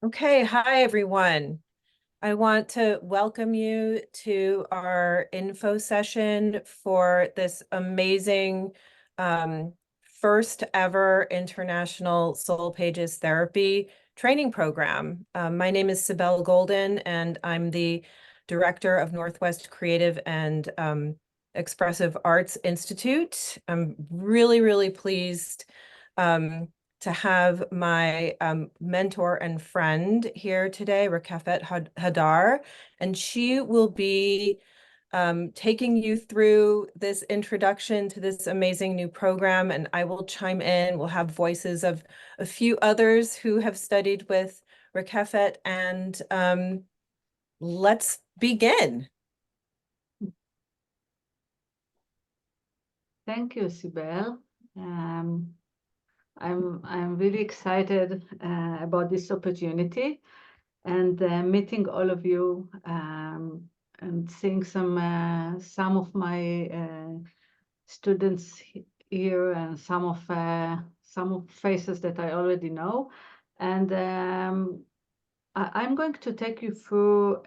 Okay, hi everyone. I want to welcome you to our info session for this amazing first ever International SoulPages Therapy training program. My name is Sibel Golden, and I'm the director of Northwest Creative and Expressive Arts Institute. I'm really pleased to have my mentor and friend here today, Rakefet Hadar, and she will be taking you through this introduction to this amazing new program, and I will chime in. We'll have voices of a few others who have studied with Rakefet, and let's begin. Thank you, Sibel. I'm really excited about this opportunity and meeting all of you and seeing some of my students here and some of faces that I already know. And I'm going to take you through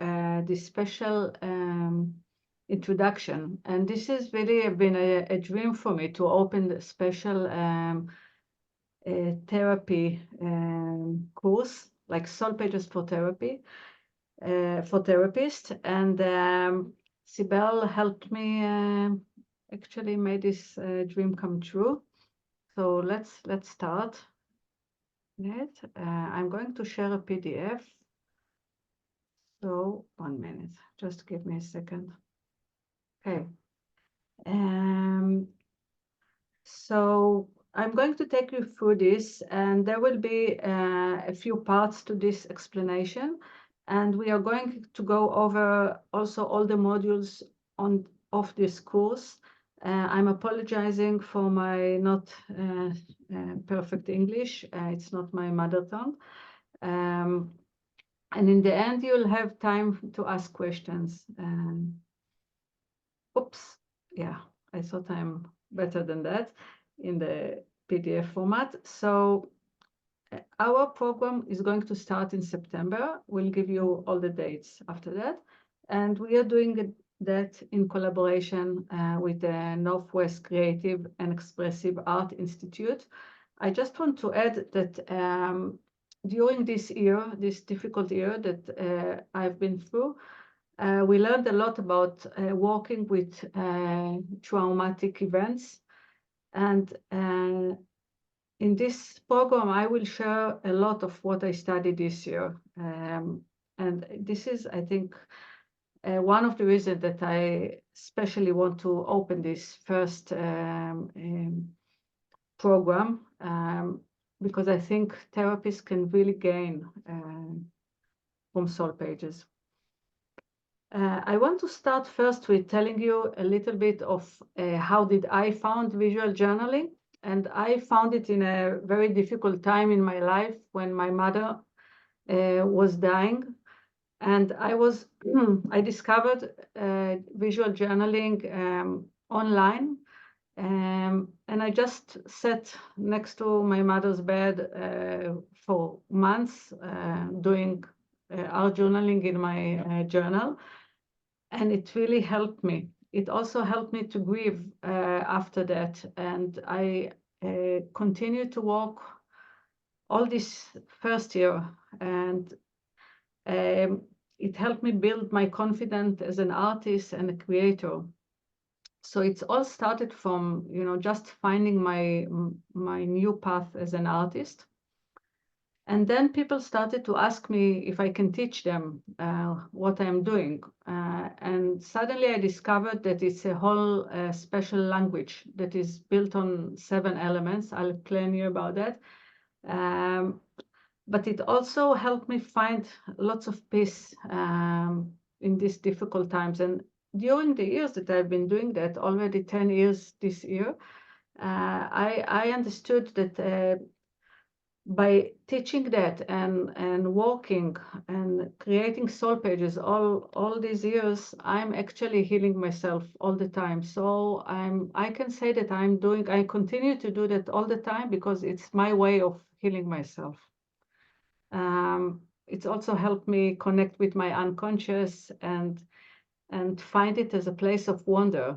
this special introduction. And this has really been a dream for me to open the special therapy course, like SoulPages for therapy, for therapists. And Sibel helped me actually made this dream come true. So let's start. I'm going to share a PDF. So 1 minute, just give me a second. Okay. So I'm going to take you through this, and there will be a few parts to this explanation. And we are going to go over also all the modules of this course. I'm apologizing for my not perfect English. It's not my mother tongue. And in the end, you'll have time to ask questions. Oops, yeah, I thought I'm better than that in the PDF format. So our program is going to start in September. We'll give you all the dates after that. And we are doing that in collaboration with the Northwest Creative and Expressive Art Institute. I just want to add that during this year, this difficult year that I've been through, we learned a lot about working with traumatic events. And in this program, I will share a lot of what I studied this year. And this is, I think, one of the reasons that I especially want to open this first program, because I think therapists can really gain from SoulPages. I want to start first with telling you a little bit of how did I found visual journaling. And I found it in a very difficult time in my life when my mother was dying. And I discovered visual journaling online. And I just sat next to my mother's bed for months doing art journaling in my journal. And it really helped me. It also helped me to grieve after that. And I continued to work all this first year. And it helped me build my confidence as an artist and a creator. So it's all started from, just finding my new path as an artist. And then people started to ask me if I can teach them what I'm doing. And suddenly I discovered that it's a whole special language that is built on 7 elements. I'll explain you about that. But it also helped me find lots of peace in these difficult times. And during the years that I've been doing that, already 10 years this year, I understood that by teaching that and working and creating SoulPages all these years, I'm actually healing myself all the time. So I can say that I continue to do that all the time because it's my way of healing myself. it's also helped me connect with my unconscious and find it as a place of wonder.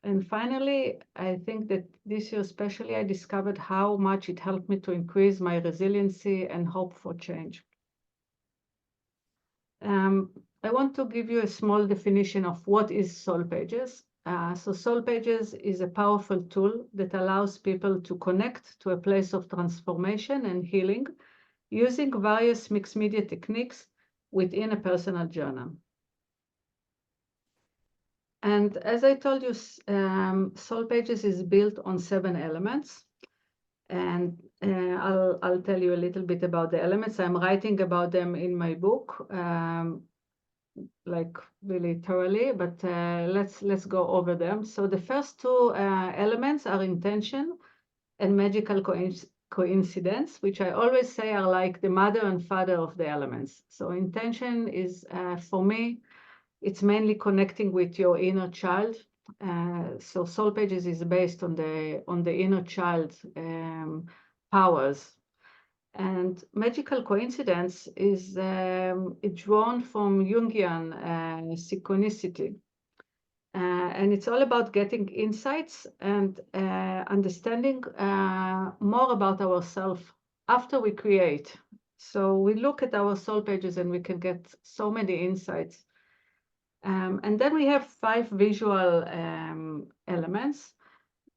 And finally, I think that this year especially, I discovered how much it helped me to increase my resiliency and hope for change. I want to give you a small definition of what is SoulPages. So SoulPages is a powerful tool that allows people to connect to a place of transformation and healing using various mixed media techniques within a personal journal. And as I told you, SoulPages is built on 7 elements. And I'll tell you a little bit about the elements. I'm writing about them in my book, like really thoroughly, but let's go over them. So the first 2 elements are intention and magical coincidence, which I always say are like the mother and father of the elements. So intention is, for me, it's mainly connecting with your inner child. So SoulPages is based on the inner child powers. And magical coincidence is drawn from Jungian synchronicity. And it's all about getting insights and understanding more about ourselves after we create. So we look at our SoulPages and we can get so many insights. And then we have 5 visual elements.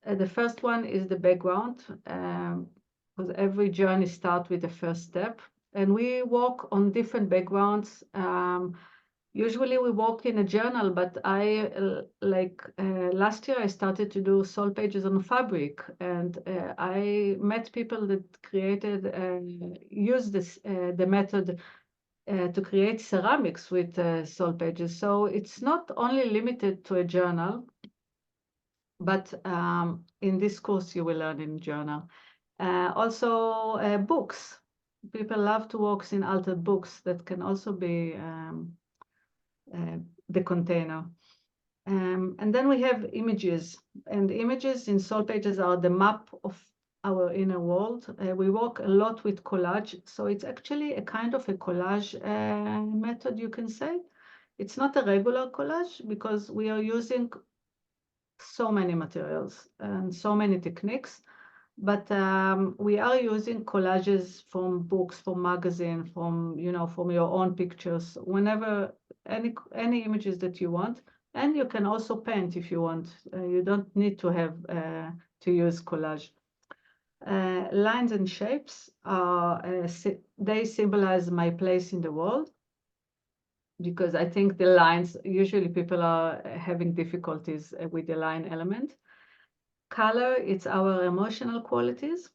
The first one is the background, because every journey starts with the first step. And we walk on different backgrounds. Usually we walk in a journal, but last year I started to do SoulPages on fabric, and I met people that used the method to create ceramics with SoulPages. So it's not only limited to a journal, but in this course you will learn in journal. Also books. People love to walk in altered books. That can also be the container. And then we have images. And images in SoulPages are the map of our inner world. We work a lot with collage. So it's actually a kind of a collage method, you can say. It's not a regular collage because we are using so many materials and so many techniques. But we are using collages from books, from magazine, from your own pictures, whenever any images that you want. And you can also paint if you want. You don't need to have to use collage. Lines and shapes they symbolize my place in the world, because I think the lines, usually people are having difficulties with the line element. Color, it's our emotional qualities.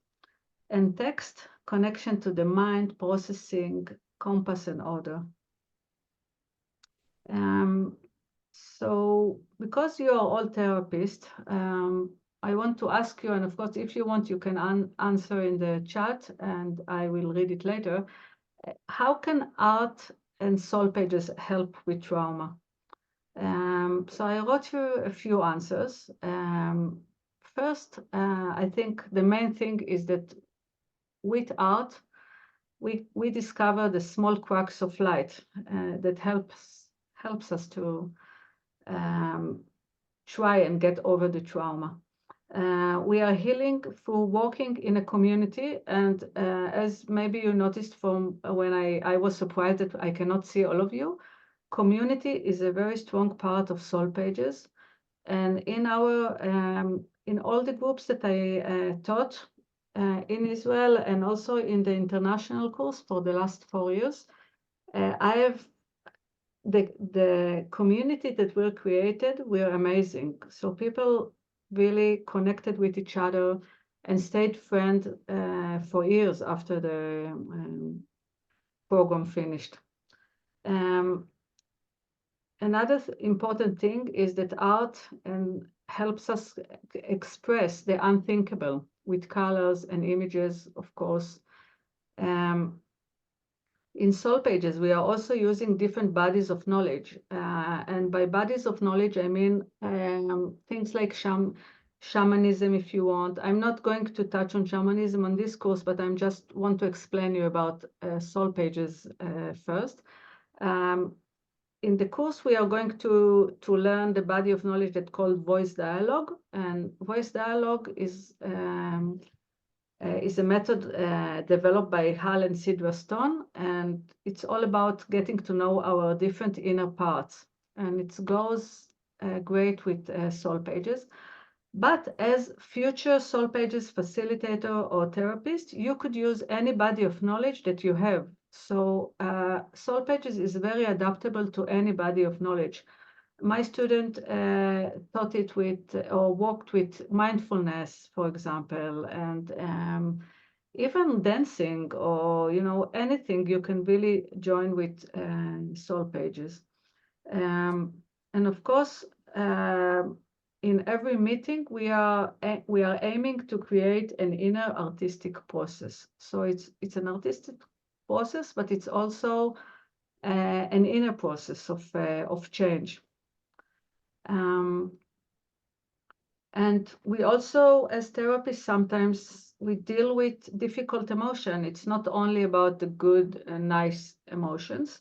And text, connection to the mind, processing, compass, and order. So because you are all therapists, I want to ask you, and of course, if you want, you can answer in the chat, and I will read it later. How can art and SoulPages help with trauma? So I wrote you a few answers. First, I think the main thing is that with art, we discover the small cracks of light that helps us to try and get over the trauma. We are healing through walking in a community, and as maybe you noticed from when I was surprised that I cannot see all of you, community is a very strong part of SoulPages. And in all the groups that I taught in Israel and also in the international course for the last 4 years, I have the community that were created were amazing. So people really connected with each other and stayed friends for years after the program finished. Another important thing is that art helps us express the unthinkable with colors and images, of course. In SoulPages, we are also using different bodies of knowledge. And by bodies of knowledge, I mean things like shamanism if you want. I'm not going to touch on shamanism on this course, but I'm just want to explain you about SoulPages first. In the course, we are going to learn the body of knowledge that's called voice dialogue. And voice dialogue is a method developed by Hal and Sidra Stone, and it's all about getting to know our different inner parts. And it goes great with SoulPages. But as future SoulPages facilitator or therapist, you could use any body of knowledge that you have. So SoulPages is very adaptable to any body of knowledge. My student taught it with or worked with mindfulness, for example, and even dancing or anything you can really join with SoulPages. And of course, in every meeting, we are aiming to create an inner artistic process. So it's an artistic process, but it's also an inner process of change. And we also, as therapists, sometimes we deal with difficult emotion. It's not only about the good and nice emotions.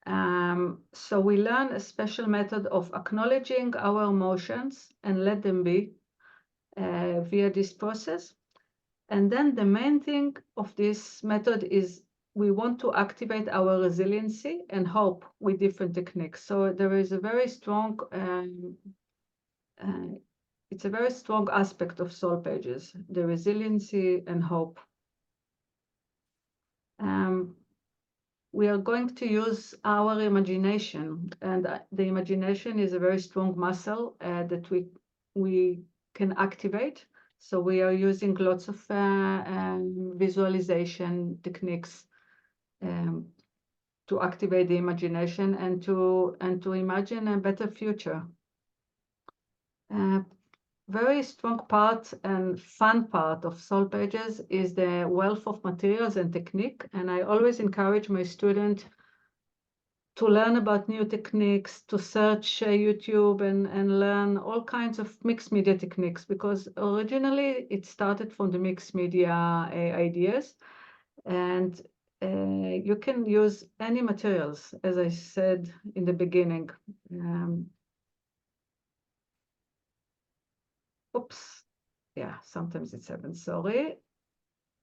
So we learn a special method of acknowledging our emotions and let them be via this process. And then the main thing of this method is we want to activate our resiliency and hope with different techniques. So there is a very strong, it's a very strong aspect of SoulPages, the resiliency and hope. We are going to use our imagination, and the imagination is a very strong muscle that we can activate. So we are using lots of visualization techniques to activate the imagination and to imagine a better future. Very strong part and fun part of SoulPages is the wealth of materials and technique. And I always encourage my students to learn about new techniques, to search YouTube and learn all kinds of mixed media techniques, because originally it started from the mixed media ideas. And you can use any materials, as I said in the beginning. Oops, yeah, sometimes it's happened, sorry.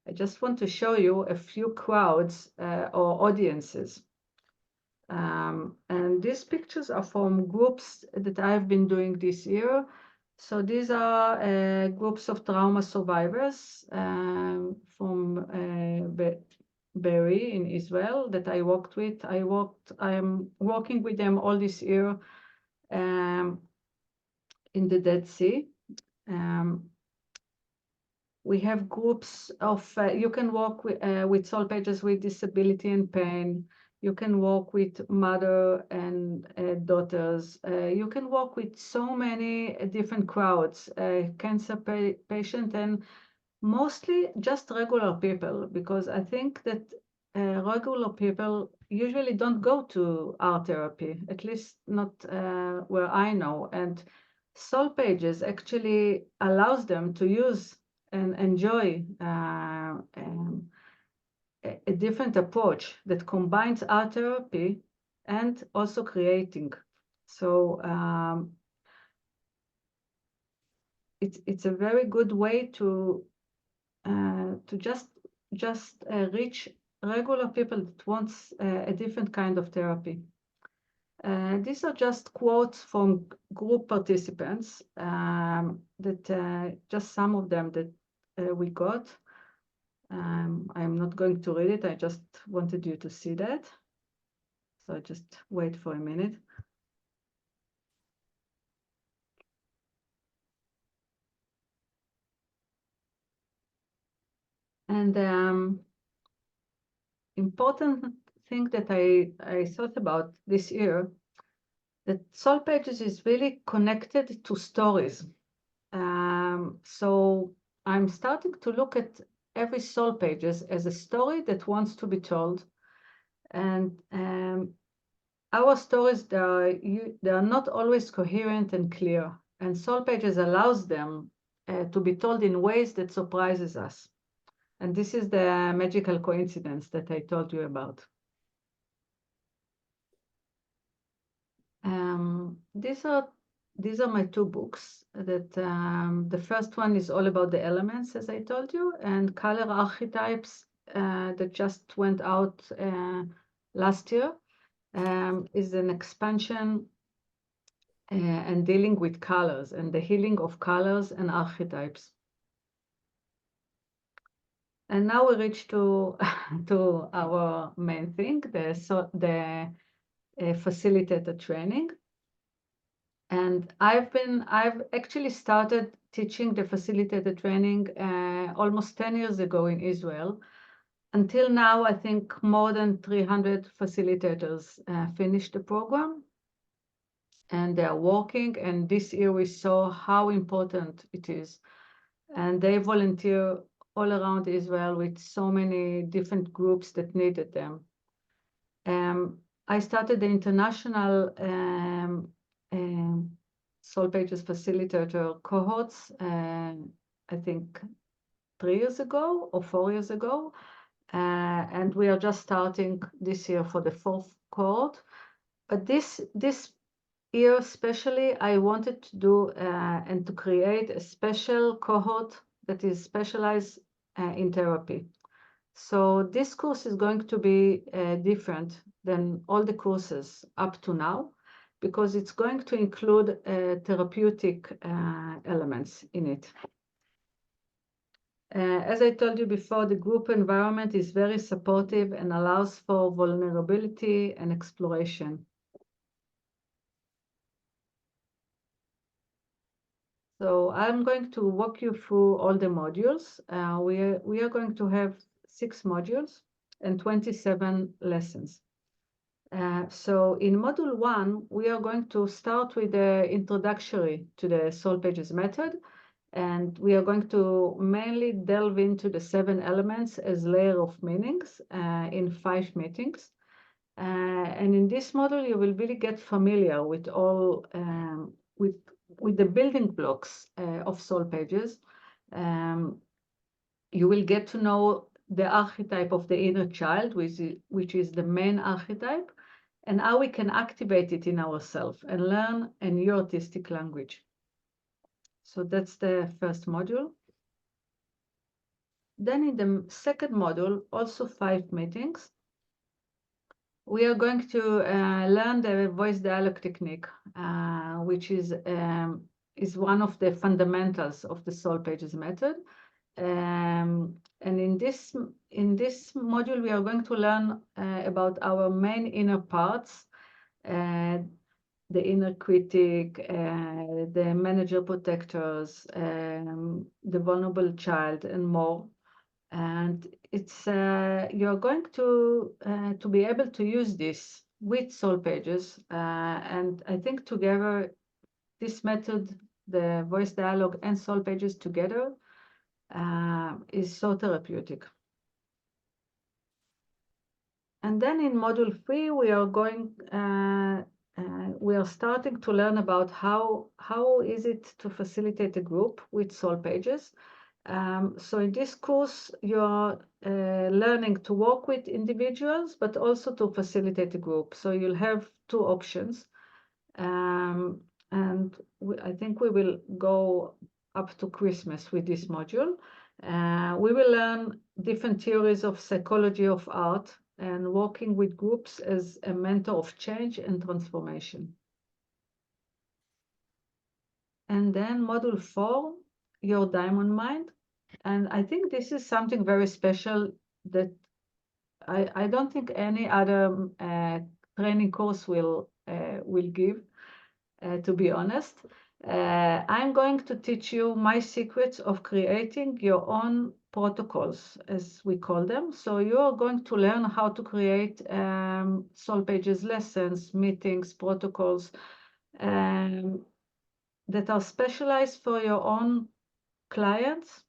I just want to show you a few crowds or audiences. And these pictures are from groups that I've been doing this year. So these are groups of trauma survivors from Be'eri in Israel that I worked with. I am working with them all this year in the Dead Sea. We have groups of, you can work with SoulPages with disability and pain. You can work with mother and daughters. You can work with so many different crowds, cancer patient, and mostly just regular people, because I think that regular people usually don't go to art therapy, at least not where I know. And SoulPages actually allows them to use and enjoy a different approach that combines art therapy and also creating. So it's a very good way to just reach regular people that wants a different kind of therapy. These are just quotes from group participants that just some of them that we got. I'm not going to read it. I just wanted you to see that. So just wait for a minute. And important thing that I thought about this year, that SoulPages is really connected to stories. So I'm starting to look at every SoulPages as a story that wants to be told. And our stories, they are not always coherent and clear. And SoulPages allows them to be told in ways that surprises us. And this is the magical coincidence that I told you about. These are my two books. That the first one is all about the elements, as I told you, and color archetypes that just went out last year is an expansion and dealing with colors and the healing of colors and archetypes. And now we reach to to our main thing, the facilitator training. And I've actually started teaching the facilitator training almost 10 years ago in Israel. Until now, I think more than 300 facilitators finished the program, and they are working. And this year we saw how important it is. And they volunteer all around Israel with so many different groups that needed them. I started the international SoulPages facilitator cohorts, I think 3 years ago or 4 years ago. And we are just starting this year for the 4th cohort. But this year especially, I wanted to do and to create a special cohort that is specialized in therapy. So this course is going to be different than all the courses up to now, because it's going to include therapeutic elements in it. As I told you before, the group environment is very supportive and allows for vulnerability and exploration. So I'm going to walk you through all the modules. We are going to have 6 modules and 27 lessons. So in module 1, we are going to start with the introductory to the SoulPages method. And we are going to mainly delve into the 7 elements as layer of meanings in 5 meetings. And in this module, you will really get familiar with all with the building blocks of SoulPages. You will get to know the archetype of the inner child, which is the main archetype, and how we can activate it in ourselves and learn a new artistic language. So that's the first module. Then in the second module, also 5 meetings, we are going to learn the voice dialogue technique, which is one of the fundamentals of the SoulPages method. And in this module, we are going to learn about our main inner parts, the inner critic, the manager protectors, the vulnerable child, and more. And it's you're going to be able to use this with SoulPages, and I think together this method, the voice dialogue and SoulPages together, is so therapeutic. And then in module 3, we are going we are starting to learn about how is it to facilitate a group with SoulPages. So in this course, you're learning to work with individuals, but also to facilitate a group. So you'll have 2 options. And I think we will go up to Christmas with this module. We will learn different theories of psychology of art and working with groups as a mentor of change and transformation. And then module 4, your diamond mind. And I think this is something very special that I don't think any other training course will give, to be honest. I'm going to teach you my secrets of creating your own protocols, as we call them. So you are going to learn how to create SoulPages lessons, meetings, protocols that are specialized for your own clients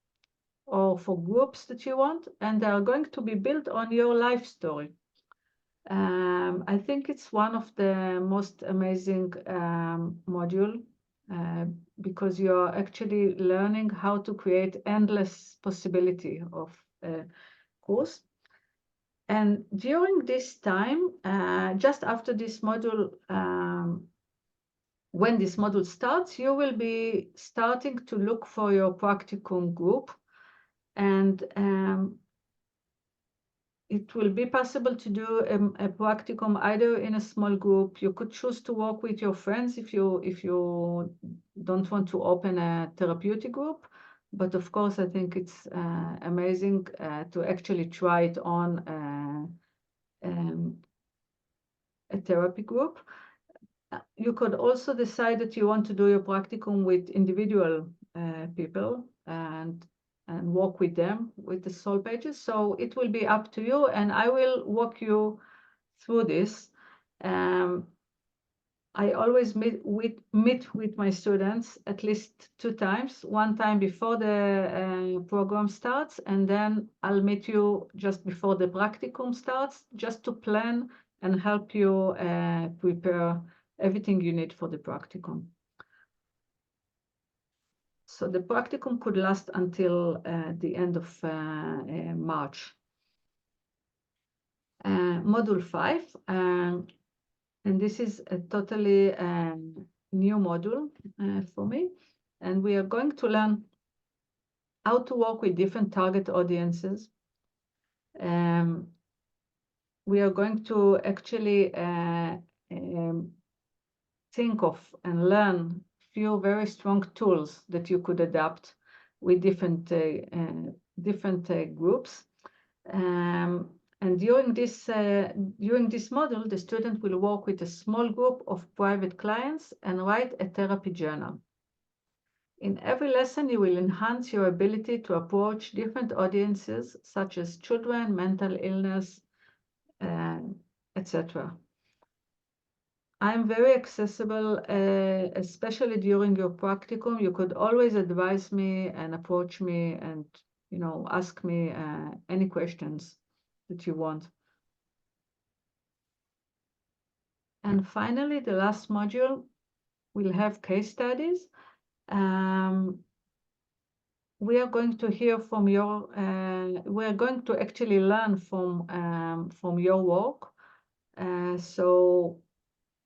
or for groups that you want, and they are going to be built on your life story. I think it's one of the most amazing module because you're actually learning how to create endless possibility of course. And during this time, just after this module, when this module starts, you will be starting to look for your practicum group, and it will be possible to do a practicum either in a small group. You could choose to work with your friends if you don't want to open a therapeutic group. But of course, I think it's amazing to actually try it on a therapy group. You could also decide that you want to do your practicum with individual people and work with them with the SoulPages. So it will be up to you, and I will walk you through this. I always meet with my students at least 2 times, one time before the program starts, and then I'll meet you just before the practicum starts, just to plan and help you prepare everything you need for the practicum. So the practicum could last until the end of March. Module 5, and this is a totally new module for me. And we are going to learn how to work with different target audiences. We are going to actually think of and learn few very strong tools that you could adapt with different groups. And during this module, the student will work with a small group of private clients and write a therapy journal. In every lesson, you will enhance your ability to approach different audiences, such as children, mental illness, etc. I'm very accessible, especially during your practicum. You could always advise me and approach me and, ask me any questions that you want. And finally, the last module will have case studies. We are going to hear from your, we are going to actually learn from your work. So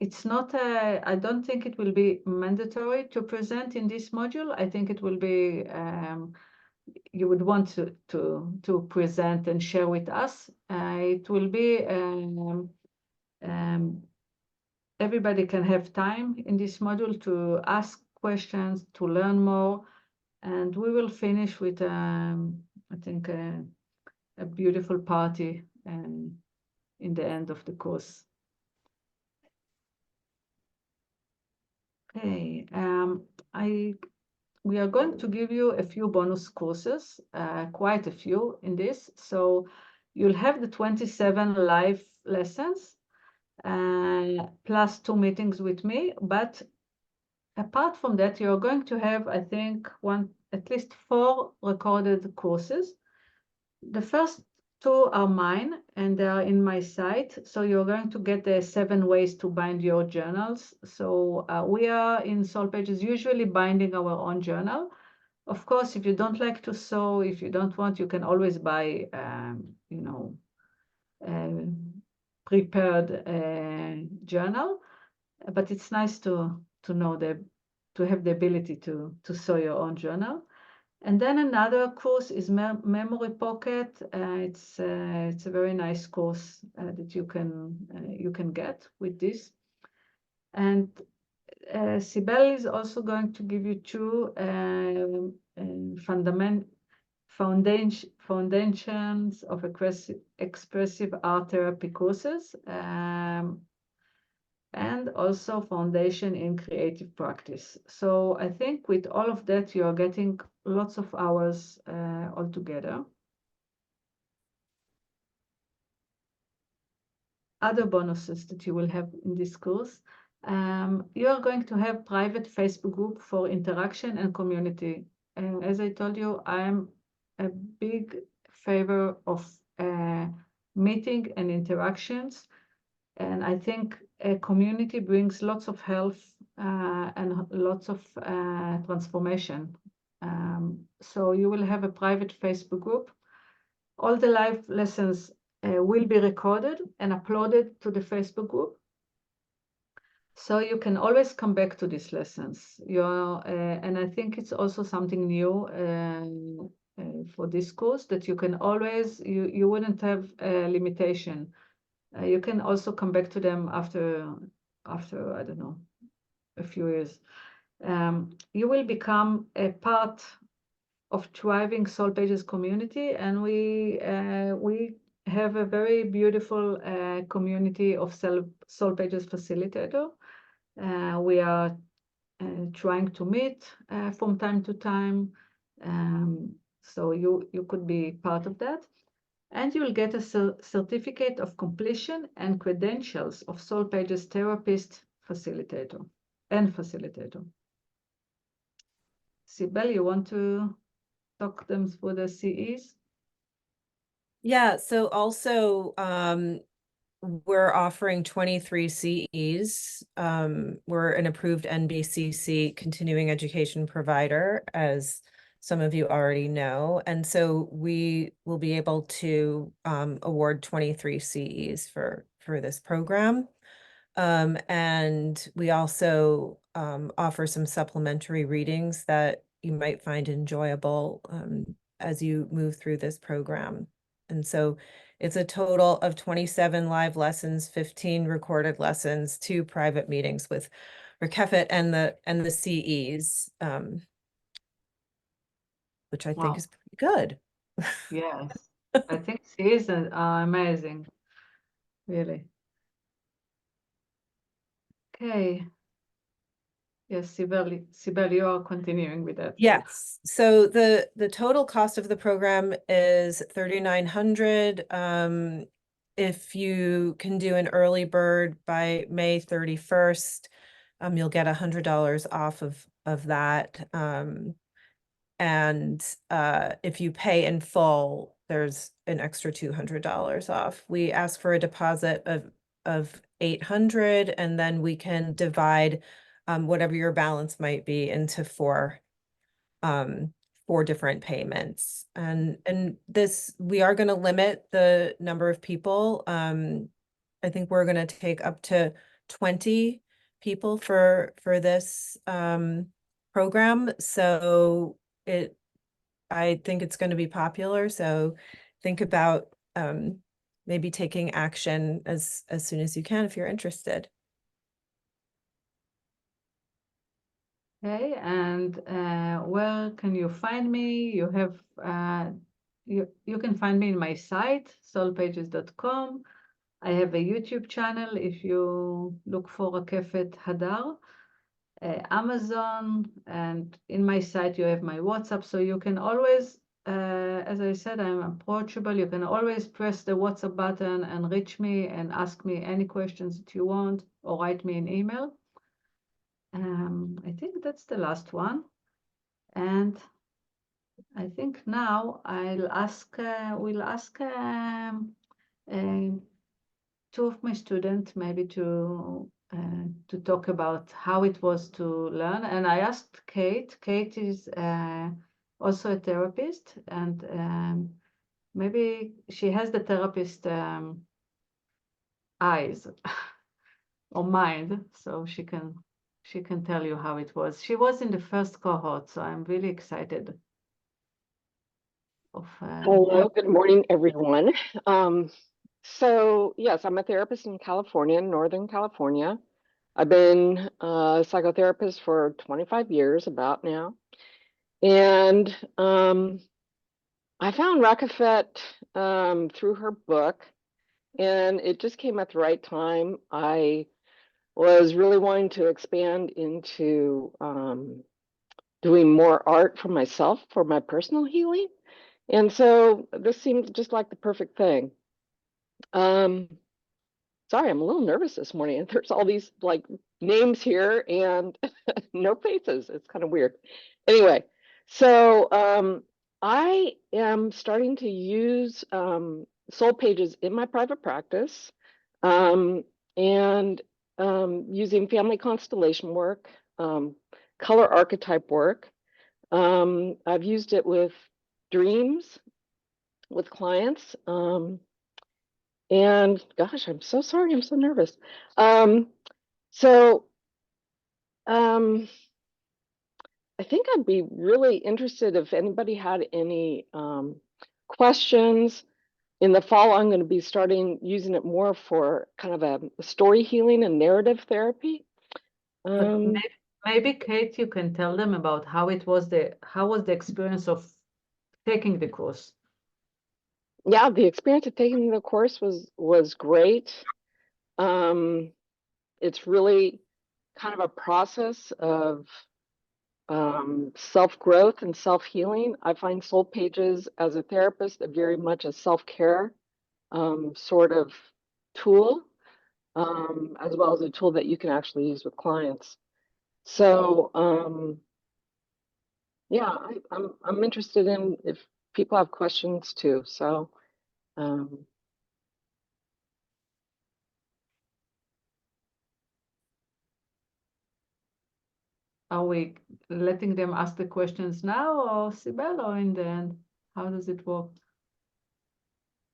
it's not, I don't think it will be mandatory to present in this module. I think it will be, you would want to present and share with us. It will be, everybody can have time in this module to ask questions, to learn more, and we will finish with, I think, a beautiful party in the end of the course. Okay, we are going to give you a few bonus courses, quite a few in this. So you'll have the 27 live lessons, plus 2 meetings with me. But apart from that, you're going to have, I think, at least 4 recorded courses. The first 2 are mine, and they are in my site. So you're going to get the 7 ways to bind your journals. So we are in SoulPages usually binding our own journal. Of course, if you don't like to sew, if you don't want, you can always buy, prepared journal. But it's nice to know to have the ability to sew your own journal. And then another course is Memory Pocket. It's a very nice course that you can get with this. And Sibel is also going to give you 2 foundations of expressive art therapy courses, and also foundation in creative practice. So I think with all of that, you are getting lots of hours altogether. Other bonuses that you will have in this course, you are going to have private Facebook group for interaction and community. And as I told you, I'm a big favor of meeting and interactions. And I think a community brings lots of health and lots of transformation. So you will have a private Facebook group. All the live lessons will be recorded and uploaded to the Facebook group. So you can always come back to these lessons. And I think it's also something new for this course, that you can always, you wouldn't have a limitation. You can also come back to them after, I don't know, a few years. You will become a part of thriving SoulPages community, and we have a very beautiful community of SoulPages facilitator. We are trying to meet from time to time, so you could be part of that, and you'll get a certificate of completion and credentials of SoulPages therapist facilitator. Sibel, you want to talk them through the CEs? Yeah, so also we're offering 23 CEs. We're an approved NBCC continuing education provider, as some of you already know. And so we will be able to award 23 CEs for this program. And we also offer some supplementary readings that you might find enjoyable as you move through this program. And so it's a total of 27 live lessons, 15 recorded lessons, 2 private meetings with Rakefet and the CEs, which I think is pretty good. Yes, I think CEs are amazing, really. Okay. Yes, Sibel, you are continuing with that. Yes. So the total cost of the program is $3,900. If you can do an early bird by May 31st, you'll get $100 off of that. And if you pay in full, there's an extra $200 off. We ask for a deposit of $800, and then we can divide whatever your balance might be into four different payments. And this, we are going to limit the number of people. I think we're going to take up to 20 people for this program. So I think it's going to be popular. So think about maybe taking action as soon as you can if you're interested. Okay, and where can you find me? You have you can find me in my site, soulpages.com. I have a YouTube channel if you look for Rakefet Hadar, Amazon, and in my site you have my WhatsApp, so you can always, as I said, I'm approachable. You can always press the WhatsApp button and reach me and ask me any questions that you want, or write me an email. I think that's the last one. And I think now we'll ask two of my students maybe to talk about how it was to learn. And I asked Kate. Kate is also a therapist, and maybe she has the therapist eyes or mind, so she can tell you how it was. She was in the first cohort, so I'm really excited. Hello, good morning, everyone. So yes, I'm a therapist in California, Northern California. I've been a psychotherapist for 25 years about now. And I found Rakefet through her book, and it just came at the right time. I was really wanting to expand into doing more art for myself, for my personal healing. And so this seemed just like the perfect thing. Sorry, I'm a little nervous this morning. There's all these like names here and no faces. It's kind of weird. Anyway, so I am starting to use SoulPages in my private practice. And using family constellation work, color archetype work. I've used it with dreams with clients. And gosh, I'm so sorry, I'm so nervous. So I think I'd be really interested if anybody had any questions. In the fall, I'm going to be starting using it more for kind of a story healing and narrative therapy. But maybe Kate, you can tell them about how was the experience of taking the course? Yeah, the experience of taking the course was great. It's really kind of a process of self-growth and self-healing. I find SoulPages as a therapist very much a self-care sort of tool, as well as a tool that you can actually use with clients. So yeah, I'm interested in if people have questions too. So Are we letting them ask the questions now, or Sibel, or in the end? How does it work?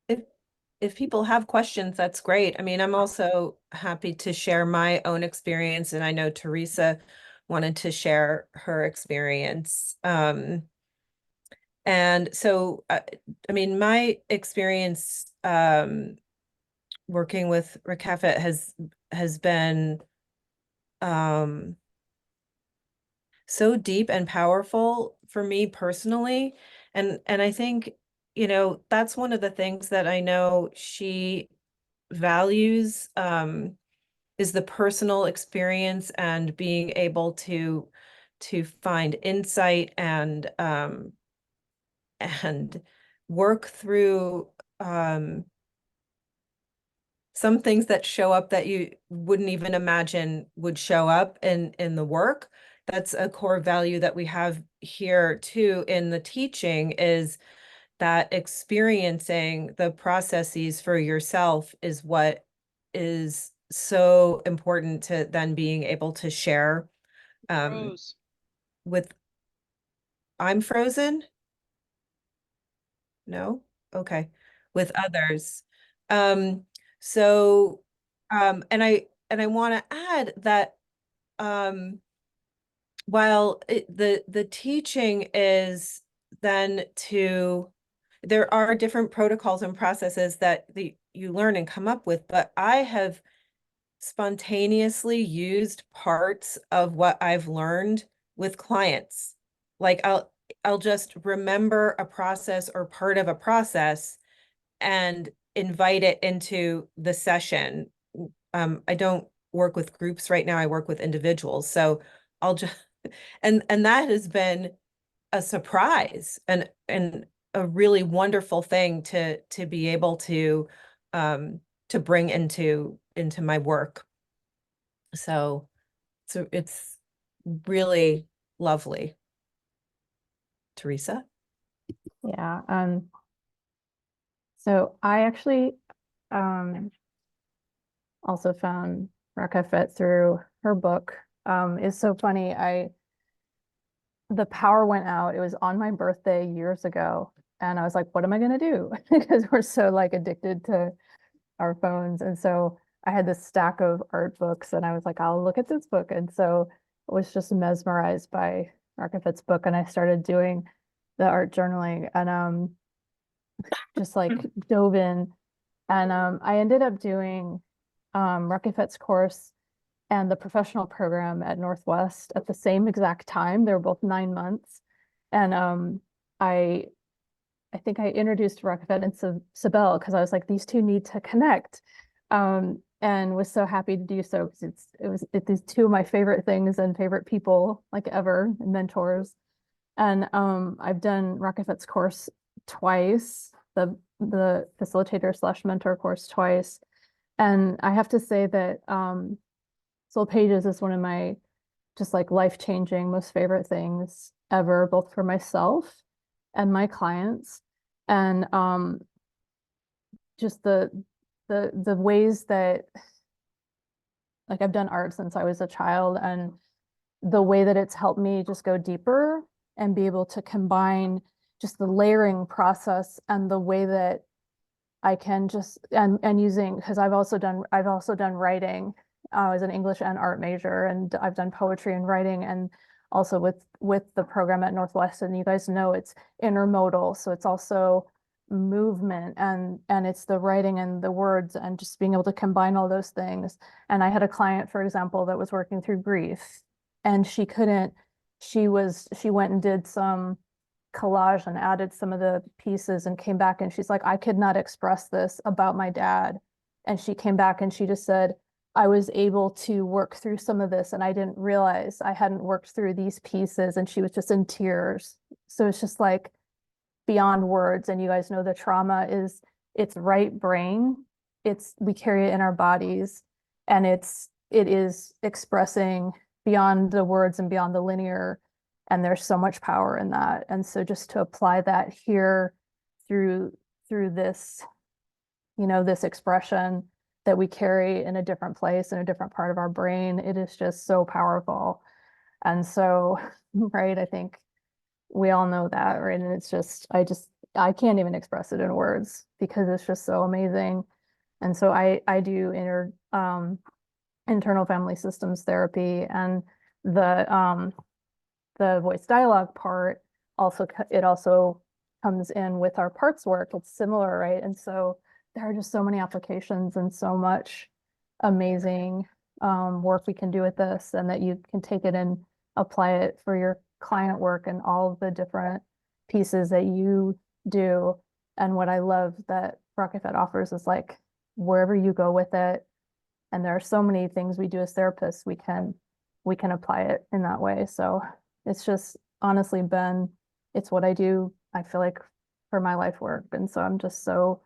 If people have questions, that's great. I mean, I'm also happy to share my own experience, and I know Teresa wanted to share her experience. And so, I mean, my experience working with Rakefet has been so deep and powerful for me personally. And I think, you know, that's one of the things that I know she values is the personal experience and being able to find insight and work through some things that show up that you wouldn't even imagine would show up in the work. That's a core value that we have here too in the teaching, is that experiencing the processes for yourself is what is so important to then being able to share with. I'm frozen? No? Okay. With others. So and I want to add that while the teaching is then to, there are different protocols and processes that you learn and come up with, but I have spontaneously used parts of what I've learned with clients. Like I'll just remember a process or part of a process and invite it into the session. I don't work with groups right now. I work with individuals. So I'll just, and that has been a surprise and a really wonderful thing to be able to bring into my work. So it's really lovely. Teresa? Yeah. So I actually also found Rakefet through her book. It's so funny. The power went out. It was on my birthday years ago. And I was like, what am I going to do? Because we're so like addicted to our phones. And so I had this stack of art books and I was like, I'll look at this book. And so I was just mesmerized by Rakefet's book. And I started doing the art journaling and just like dove in. And I ended up doing Rakefet's course and the professional program at Northwest at the same exact time. They were both 9 months. And I think I introduced Rakefet and Sibel because I was like, these two need to connect. And was so happy to do so because it's two of my favorite things and favorite people like ever, and mentors. And I've done Rakefet's course twice, the facilitator / mentor course twice. And I have to say that SoulPages is one of my just like life-changing, most favorite things ever, both for myself and my clients. And just the ways that like I've done art since I was a child, and the way that it's helped me just go deeper and be able to combine just the layering process and the way that I can just and using, because I've also done writing. I was an English and art major, and I've done poetry and writing, and also with the program at Northwestern, you guys know it's intermodal, so it's also movement and it's the writing and the words and just being able to combine all those things. And I had a client, for example, that was working through grief, and she went and did some collage and added some of the pieces and came back and she's like, I could not express this about my dad. And she came back and she just said, I was able to work through some of this and I didn't realize I hadn't worked through these pieces, and she was just in tears. So it's just like beyond words. And you guys know the trauma is, it's right brain. We carry it in our bodies, and it is expressing beyond the words and beyond the linear. And there's so much power in that. And so just to apply that here through this, this expression that we carry in a different place, in a different part of our brain, it is just so powerful. And so, right, I think we all know that, right? And it's just, I can't even express it in words because it's just so amazing. And so I do internal family systems therapy, and the voice dialogue part also comes in with our parts work. It's similar, right? And so there are just so many applications and so much amazing work we can do with this, and that you can take it and apply it for your client work and all of the different pieces that you do. And what I love that Rakefet offers is like wherever you go with it, and there are so many things we do as therapists, we can apply it in that way. So it's just honestly it's what I do, I feel like, for my life work. And so I'm just so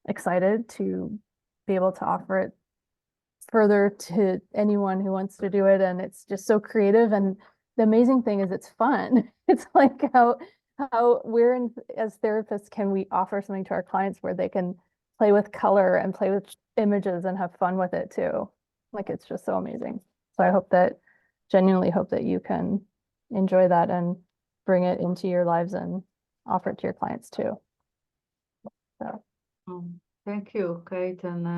excited to be able to offer it further to anyone who wants to do it. And it's just so creative. And the amazing thing is it's fun. It's like how as therapists, can we offer something to our clients where they can play with color and play with images and have fun with it too. Like, it's just so amazing. So I genuinely hope that you can enjoy that and bring it into your lives and offer it to your clients too. So. Thank you, Kate. And